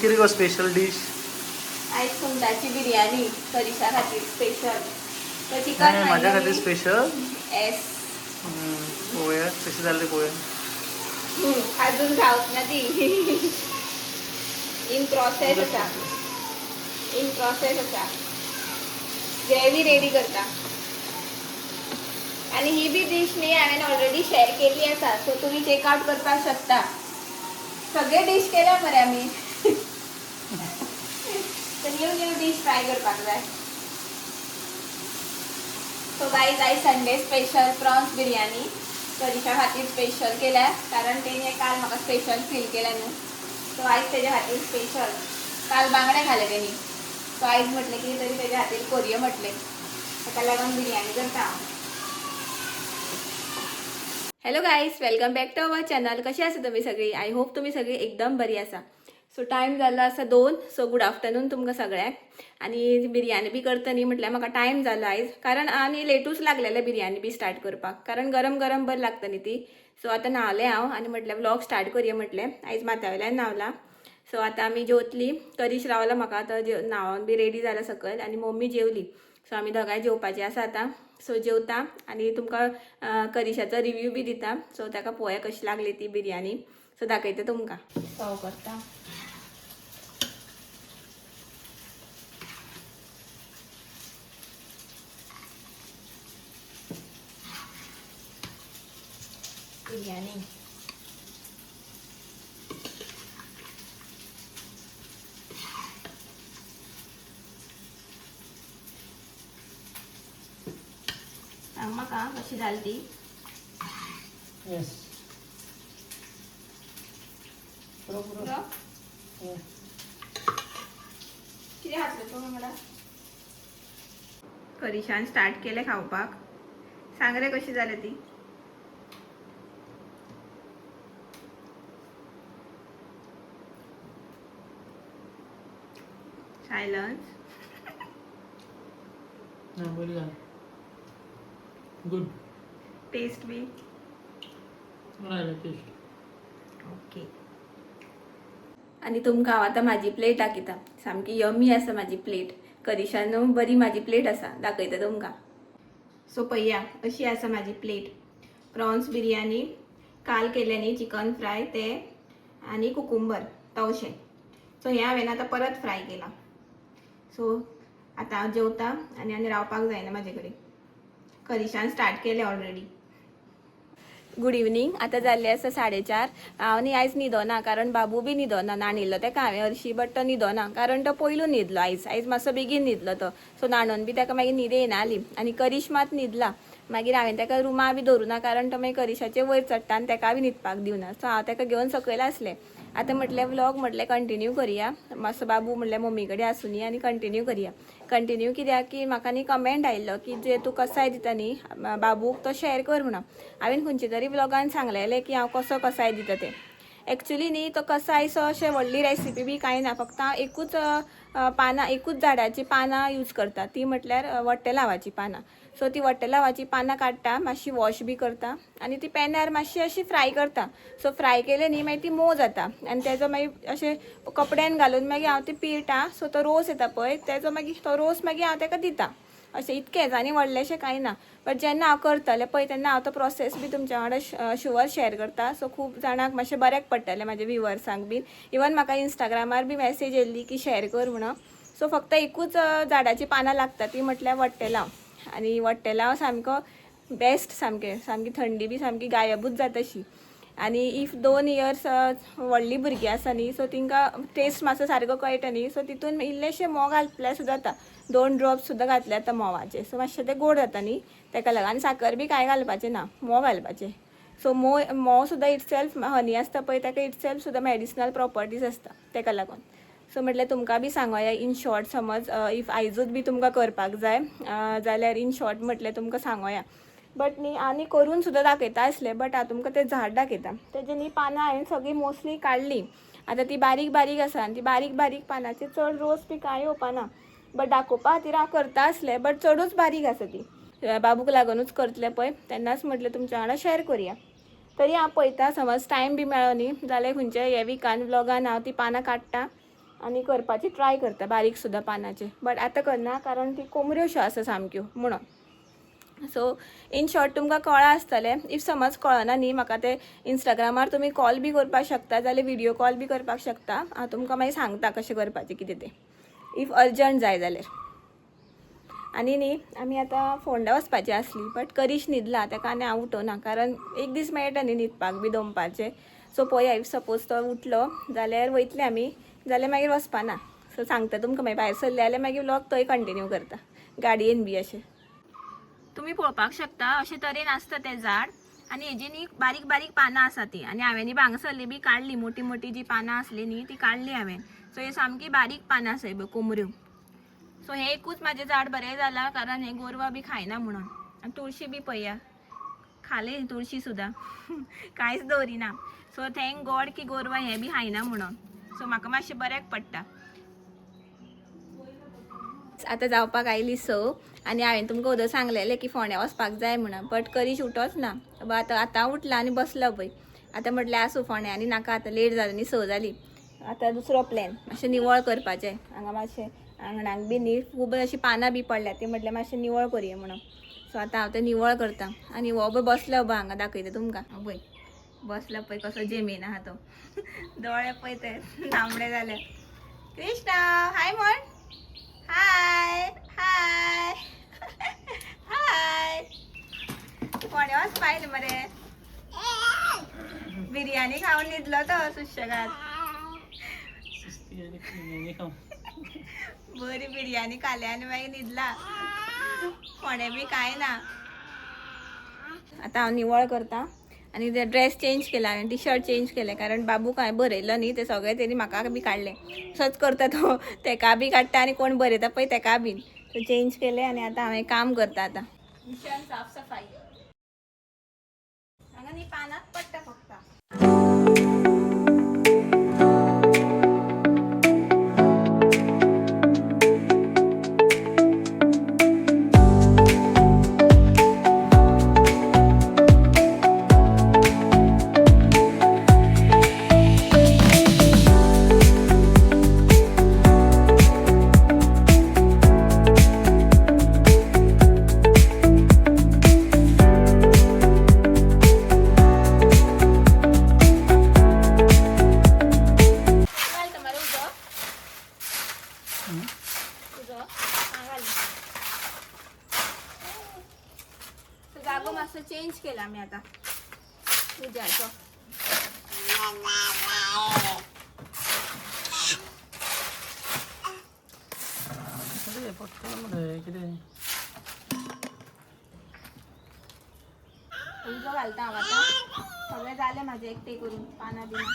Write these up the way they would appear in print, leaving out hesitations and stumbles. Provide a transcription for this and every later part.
केली गो special dish आज सुंगटाची बिर्याणी करिशा खातीर स्पेशल तर चिकन नाही माझ्या खातीर स्पेशल एस पोहे कशी झाले पोहे अजून खावत ना ती इन प्रोसेस आसा ग्रेवी रेडी करता आणि ही बी डिश न्ही हांवें ऑलरेडी शेअर केली आसा सो तुम्ही चेकआउट करपाक शकता सगळे डिश केल्या मरे आमी तर न्यू डिश ट्राय करपाक जाय सो गाईज आयज संडे स्पेशल प्रॉन्स बिर्याणी करिशा खातीर स्पेशल केल्या कारण तेणे काल म्हाका स्पेशल फील केल्या न्हू सो आयज तेज्या खातीर स्पेशल काल बांगडे खाले तेणी सो आयज म्हटलें की तरी तेज्या खातीर कोरये म्हटलें ताका लागून बिर्याणी करता हांव hello guys welcome back to our channel कशी आसा तुम्ही सगळी आय होप तुम्ही सगळी एकदम बरी आसा सो टायम जाला आसा 2 सो गुड आफ्टरनून तुमकां सगळ्यांक आणि बिर्याणी बी करता न्ही म्हटल्यार म्हाका टायम जालो आयज कारण आनी लेटूच लागलेले बिर्याणी बी स्टार्ट करपाक कारण गरम गरम बरी लागता न्ही ती सो आतां न्हावलें हांव आनी म्हटल्यार व्लॉग स्टार्ट करया म्हटलें आयज माथ्यावयल्यान न्हावलां सो आतां आमी जेवतली करीश रावला म्हाका आतां न्हावून बी रेडी जाला सकयल आनी मम्मी जेवली सो आमी दोगांय जेवपाचें आसा आतां सो जेवता आनी तुमकां करिशाचो रिव्यू बी दिता सो ताका पळोवया कशी लागली ती बिर्याणी सो दाखयता तुमकां सर्व करता बिर्याणी सांग म्हाका कशी जाली ती येस कितें घातलें तूं वांगडा करिशान स्टार्ट केलें खावपाक सांग रे कशी जाली ती सायलन्स गुड टेस्ट बी टेस्ट ओके आणि तुमकां हांव आतां म्हाजी प्लेट दाखयता सामकी यमी आसा म्हाजी प्लेट करिशान बरी म्हाजी प्लेट आसा दाखयता तुमकां सो पळया अशी आसा म्हाजी प्लेट प्रॉन्स बिर्याणी काल केलें न्ही चिकन फ्राय ते आनी कुकुंबर तवशें सो हें हांवें आतां परत फ्राय केलां सो आतां हांव जेवता आनी रावपाक जायना म्हाजे कडेन करिशान स्टार्ट केलें ऑलरेडी गुड इवनिंग आतां जाल्ले आसा 4:30 हांव न्ही आयज न्हिदोना कारण बाबू बी न्हिदोना न्हाणिल्लो तेका हांवें हरशी बट तो न्हिदोना कारण तो पयलू न्हिदलो आयज मातसो बेगीन न्हिदलो तो सो न्हाणोन बी ताका मागीर न्हीद येना जाली आनी करीश मात न्हिदला मागीर हांवें ताका रुमा बी दवरुना कारण तो मागीर करिशाचे वयर चडटा आनी ताका बी न्हिदपाक दिवना सो हांव ताका घेवन सकयल आसलें आतां म्हटलें व्लॉग म्हटलें कंटिन्यू करया मातसो बाबू म्हटलें मम्मी कडेन आसूनी आनी कंटिन्यू कित्याक की म्हाका न्ही कमेंट आयिल्लो की जे तूं कसाय दिता न्ही बाबूक तो शेअर कर म्हणून हांवें खंयचे तरी व्लॉगान सांगलेलें की हांव कसो कसाय दिता तें एक्चुली न्ही तो कसायसो अशें व्हडली रेसिपी बी कांय ना फक्त हांव एकूच झाडाची पानां यूज करता ती म्हटल्यार वट्टेलांवाची पानां सो ती वट्टेलांवाची पानां काडटा मातशी वॉश बी करता आनी ती पॅनार मातशी अशी फ्राय करता सो फ्राय केले न्ही मागीर ती मोव जाता आनी तेजो मागीर अशें कपड्यान घालून मागीर हांव ती पिळटा सो तो रोस येता पळय तेजो मागीर तो रोस मागीर हांव ताका दिता अशें इतकेंच आनी व्हडलेशें कांय ना बट जेन्ना हांव करतलें पळय तेन्ना हांव तो प्रोसेस बी तुमच्या वांगडा शुअर शेअर करता सो खूब जाणांक मातशें बऱ्याक पडटलें म्हाज्या व्हिवर्सांक बीन इवन म्हाका इंस्टाग्रामार बी मॅसेज येयल्ली की शेअर कर म्हणून सो फक्त एकूच झाडाची पानां लागता ती म्हटल्यार वट्टेलांव आनी वट्टेलांव सामको बेस्ट सामकी थंडी बी सामकी गायबूच जाता अशी आनी इफ 2 इयर्स व्हडलीं भुरगीं आसा न्ही सो तिंकां टेस्ट मातसो सारको कळटा न्ही सो तितून इल्लेशें मोव घातल्यार सुद्दां जाता 2 ड्रॉप्स सुद्दां घातले आतां मोवाचे सो मातशें तें गोड जाता न्ही ताका लागून आनी साखर बी कांय घालपाचें ना मोव घालपाचें सो मोव सुद्दां इटसेल्फ हनी आसता पळय ताका इटसेल्फ सुद्दां मेडिसिनल प्रॉपर्टीज आसता ताका लागून सो म्हटल्यार तुमकां बी सांगोया इन शॉर्ट समज इफ आयजूच बी तुमकां करपाक जाय जाल्यार इन शॉर्ट म्हटल्यार तुमकां सांगोया बट न्ही आनी करून सुद्दां दाखयता आसलें बट हांव तुमकां तें झाड दाखयता तेजें न्ही पानां हांवें सगळीं मोस्टली काडलीं आतां ती बारीक बारीक आसा आनी ती बारीक बारीक पानांचे चड रोस बी कांय येवपाना बट दाखोवपा खातीर हांव करता आसलें बट चडूच बारीक आसा ती बाबूक लागूनच करतलें पळय तेन्नाच म्हटलें तुमच्या वांगडा शेअर करुया तरी हांव पळयता समज टायम बी मेळ्ळो न्ही जाल्यार खंयच्या हे विकान व्लॉगान हांव ती पानां काडटा आनी करपाची ट्राय करता बारीक सुद्दां पानाचे, बट आतां करना कारण ती कोमऱ्योश्यो आसा सामक्यो म्हणून. सो इन शॉर्ट तुमकां कळ्ळां आसतलें. इफ समज कळना न्ही म्हाका ते इंस्टाग्रामार तुमी कॉल बी करपाक शकता, जाल्यार व्हिडिओ कॉल बी करपाक शकता. हांव तुमकां मागीर सांगता कशें करपाचें कितें तें, इफ अर्जंट जाय जाल्यार. आनी न्ही आमी आतां फोंडा वचपाची आसली, बट करीश न्हिदला ताका आनी हांव उठोवना कारण एक दीस मेळटा न्ही न्हिदपाक बी दमपाचें. सो पळया इफ सपोज तो उठलो जाल्यार वयतले आमी, जाल्यार मागीर वचपाना. सो सांगता तुमकां मागीर भायर सरले जाल्यार मागीर व्लॉग थंय कंटिन्यू करता गाडयेन बी अशें. तुमी पळोवपाक शकता अशे तरेन आसता तें झाड आनी हेजी न्ही बारीक बारीक पानां आसा ती. आनी हांवें न्ही हांगासरली बी काडली, मोठी मोठी जी पानां आसली न्ही ती काडली हांवें. सो हे सामकी बारीक पानां आसाय पळय कोमऱ्यो. सो हे एकूच म्हाजें झाड बरें जालां कारण हे गोरवां बी खायना म्हणून. आनी तुळशी बी पळया खाले तुळशी सुद्दां कांयच दवरिना. सो थँक गॉड की गोरवां हे बी खायना म्हणून. सो म्हाका मातशें बऱ्याक पडटा. आतां जावपाक आयली 6 आनी हांवें तुमकां उदक सांगलेलें की फोंड्या वचपाक जाय म्हणून, बट करीश उठोच ना. आतां उठला आनी बसलो पळय. आतां म्हटलें आसूं फोंड्या आनी नाका आतां लेट जालो न्ही 6 जाली. आतां दुसरो प्लॅन मातशें निवळ करपाचें. हांगा मातशें आंगणाक बी न्ही खूब अशीं पानां बी पडल्या, ती म्हटल्यार मातशें निवळ करया म्हणून. सो आतां हांव तें निवळ करता. आनी हो पळय बसलो पळय हांगा दाखयता तुमकां. पळय बसलो पळय कसो जेमेन आहा तो. दोळे पळय ते तांबडे जाले. कृष्णा हाय म्हण. हाय हाय हाय. फोंड्या वचपाक आयलें मरे. बिर्याणी खावन न्हिदलो तो सुशेगाद. बरी बिर्याणी खाल्या आनी मागीर न्हिदला. फोंडे बी कांय ना. आतां हांव निवळ करता आनी ते ड्रेस चेंज केला हांवें, टी शर्ट चेंज केलें कारण बाबूक हांवें बरयलो न्ही ते सगळें तेणी म्हाका बी काडलें. तसोच करता तो, तेका बी काडटा आनी कोण बरयता पळय तेका बीन. सो चेंज केलें आनी आतां हांवें काम करता. आतां मिशन साफ सफाई. हांगा न्ही पानांच पडटा फक्त. जागो मातसो चेंज केला मी आता उद्याचो. उजो घालता हांव आतां. सगळें जालें म्हाजें एकटे करून पानां बिनां.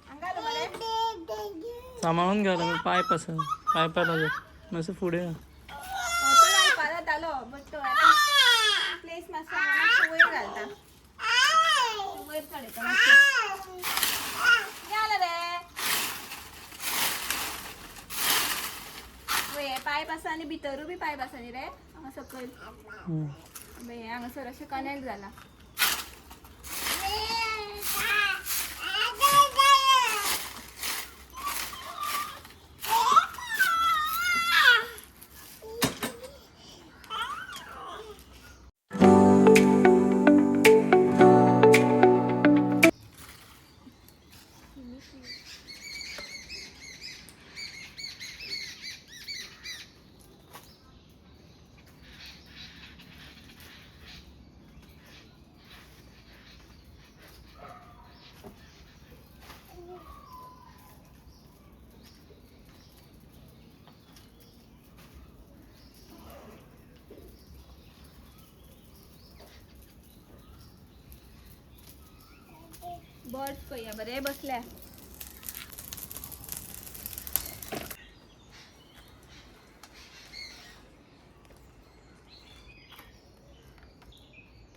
हांगा मरे सांबाळून घ्या पायप आसा, पायपा लागत मातसो फुडें. घालपा जातालो बट प्लेस मातसो वयर घालता. वयर चडयता मातशें. जालें रे. हे पायप आसा आनी भितरूय बी पायप आसा न्ही रे हांगा सकयल. हांगासर अशें कनेक्ट जाला. बर्ड्स पळया बरे बसल्या.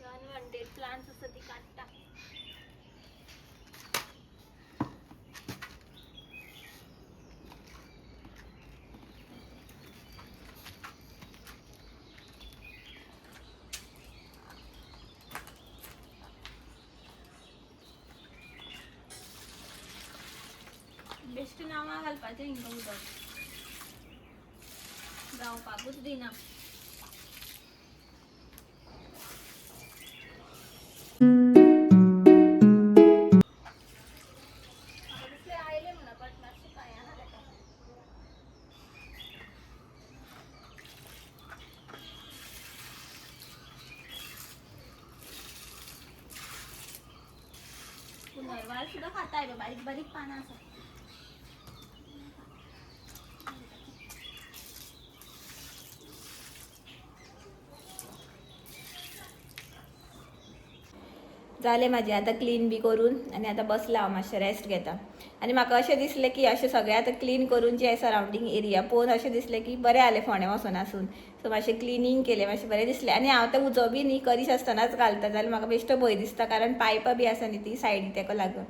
अनवॉन्टेड प्लांट्स आसा ती काडटा. बेश्ट नांवां घालपाचें हिंगा उदक जावपाकूच दिना. आयले म्हणा बट मातशें पांयां आहा ताका. पुनर्वार सुद्धा खाताय बारीक बारीक पानां आसा. जालें म्हाजें आतां क्लीन बी करून आनी आतां बसलां हांव मातशें रेस्ट घेता. आनी म्हाका अशें दिसलें की अशें सगळें आतां क्लीन करून जें सरावंडींग एरिया पळोवन अशें दिसलें की बरें जालें फोंड्या वचून आसून. सो मातशें क्लिनींग केलें मातशें बरें दिसलें. आनी हांव तें उजो बी न्ही करीश आसतनाच घालता जाल्यार म्हाका बेश्टो भंय दिसता कारण पायपां बी आसा न्ही ती सायडीक तेका लागून.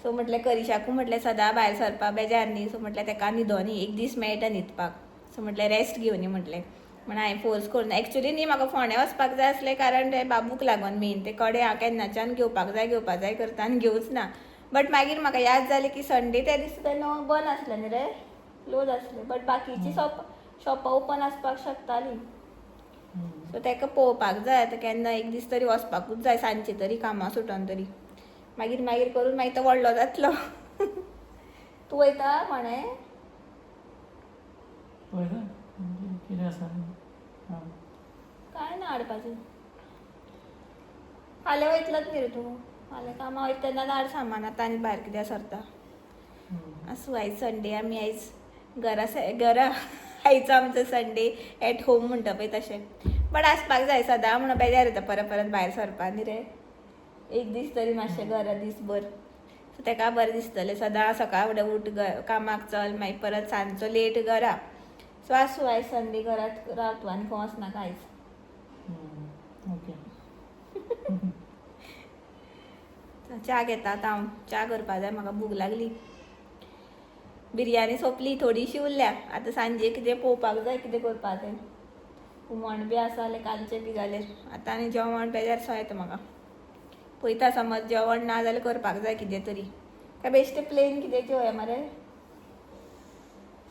सो म्हटलें करिशाकू म्हटलें सदां भायर सरपा बेजार न्ही. सो म्हटलें तेका न्हिदो न्ही एक दीस मेळटा न्हिदपाक. सो म्हटलें रेस्ट घेवनी म्हटलें. म्हण हांवें फोर्स करून एक्चुली न्ही म्हाका फोंड्या वचपाक जाय आसलें कारण ते बाबूक लागून मेन ते कडे हांव केन्नाच्यान घेवपाक जाय करता आनी घेवच ना. बट मागीर म्हाका याद जालें की संडे त्या दिसा तेन्ना बंद आसलें न्ही रे क्लोज आसलें. बट बाकीचीं शॉपां ओपन आसपाक शकतालीं. सो ताका पळोवपाक जाय आतां केन्ना एक दीस तरी वचपाकूच जाय सांजचे तरी कामां सुटोन तरी. मागीर करून मागीर तो व्हडलो जातलो. तूं वयता कोणें कितें आसा काय ना हाडपाचें. फाल्यां वयतलोच न्ही रे तूं. फाल्यां कामां वयता तेन्ना हाड सामान आतां आनी भायर कित्याक सरता. आसूं आयज संडे आमी आयज घरा आयज आमचो संडे एट होम म्हणटा पळय तशें. बट आसपाक जाय सदां म्हणून बेजार येता परत भायर सरपा न्ही रे. एक दीस तरी मातशें घरा दिसभर. सो ताका बरें दिसतलें सदां सकाळ फुडें उठ कामाक चल मागीर परत सांजचो लेट घरा. सो आसूं आयज संडे घरांत राव तूं आनी खंय वचनाका आयज. ओके. च्या घेता आतां हांव. च्या करपा जाय म्हाका भूक लागली. बिरयानी सोंपली थोडीशी उरल्या. आतां सांजे कितें पळोवपाक जाय कितें करपाचें. हुमण बी आसा जाल्यार कालचें बी जाल्यार. आतां आनी जेवण बेजार सो येता म्हाका. पळयता समज जेवण ना जाल्यार करपाक जाय कितें तरी. काय बेश्टें प्लेन कितें जेवया मरे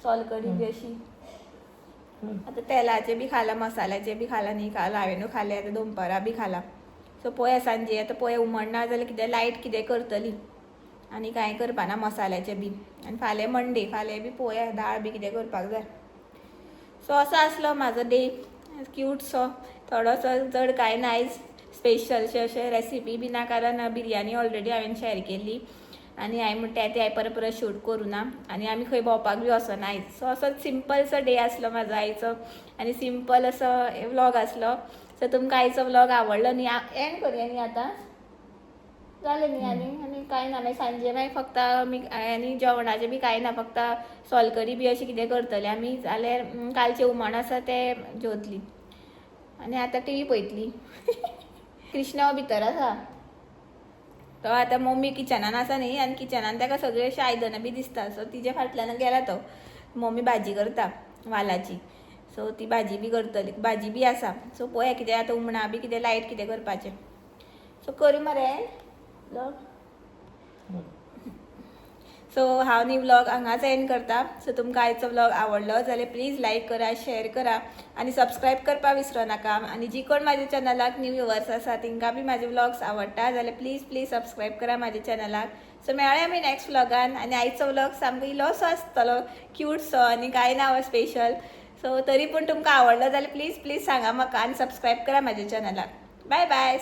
सोलकडी बी अशी. आतां तेलाचें बी खालां मसाल्याचें बी खालां न्ही काल हांवेनूय खालें आतां दनपारां बी खालां. सो पळया सांजे आतां पळया हुमण ना जाल्यार कितें लायट कितें करतली. आनी कांय करपाना मसाल्याचें बी. आनी फाल्यां मंडे फाल्यां बी पळोवया दाळ बी कितें करपाक जाय. सो असो आसलो म्हाजो डे क्यूट सो. थोडोसो चड कांय ना आयज स्पेशलशें अशें रेसिपी बी ना कारण बिरयानी ऑलरेडी हांवें शेअर केल्ली. आनी हांवें म्हणटा ती हांवें परत शूट करूं ना. आनी आमी खंय भोंवपाक बी वचना आयज. सो असो सिंपलसो डे आसलो म्हाजो आयचो. आनी सिंपल असो व्लॉग आसलो. सो तुमकां आयचो व्लॉग आवडलो न्ही एंड करुया न्ही आतां. जालें न्ही आनी कांय ना मागीर सांजे मागीर फक्त आनी जेवणाचें बी कांय ना फक्त सोलकडी बी अशें कितें करतलें आमी जाल्यार कालचें हुमण आसा तें जेवतलीं. आनी आतां टीव्ही पळयतलीं. कृष्णा हो भितर आसा. तो आतां मम्मी किचनान आसा न्ही आनी किचनान ताका सगळीं अशीं आयदनां बी दिसता. सो तिच्या फाटल्यान गेला तो. मम्मी भाजी करता वालाची. सो ती भाजी बी करतली भाजी बी आसा. सो पळोवया कितें आतां हुमणा बी कितें लायट कितें करपाचें. सो करूं मरे व्लॉग. सो हांव न्ही व्लॉग हांगाच एंड करता. सो तुमकां आयचो व्लॉग आवडलो जाल्यार प्लीज लायक करा शेअर करा आनी सबस्क्रायब करपाक विसरो नाका. आनी जी कोण म्हाज्या चॅनलाक न्यू व्ह्युअर्स आसा तांकां बी म्हाजे व्लॉग्स आवडटा जाल्यार प्लीज सबस्क्रायब करा म्हाज्या चॅनलाक. सो मेळ्या आमी नेक्स्ट व्लॉगान. आनी आयचो व्लॉग सामको इल्लोसो आसतलो क्यूट सो आनी कांय ना स्पेशल. सो तरी पूण तुमकां आवडलो जाल्यार प्लीज सांगा म्हाका आनी सबस्क्रायब करा म्हाज्या चॅनलाक. Bye bye.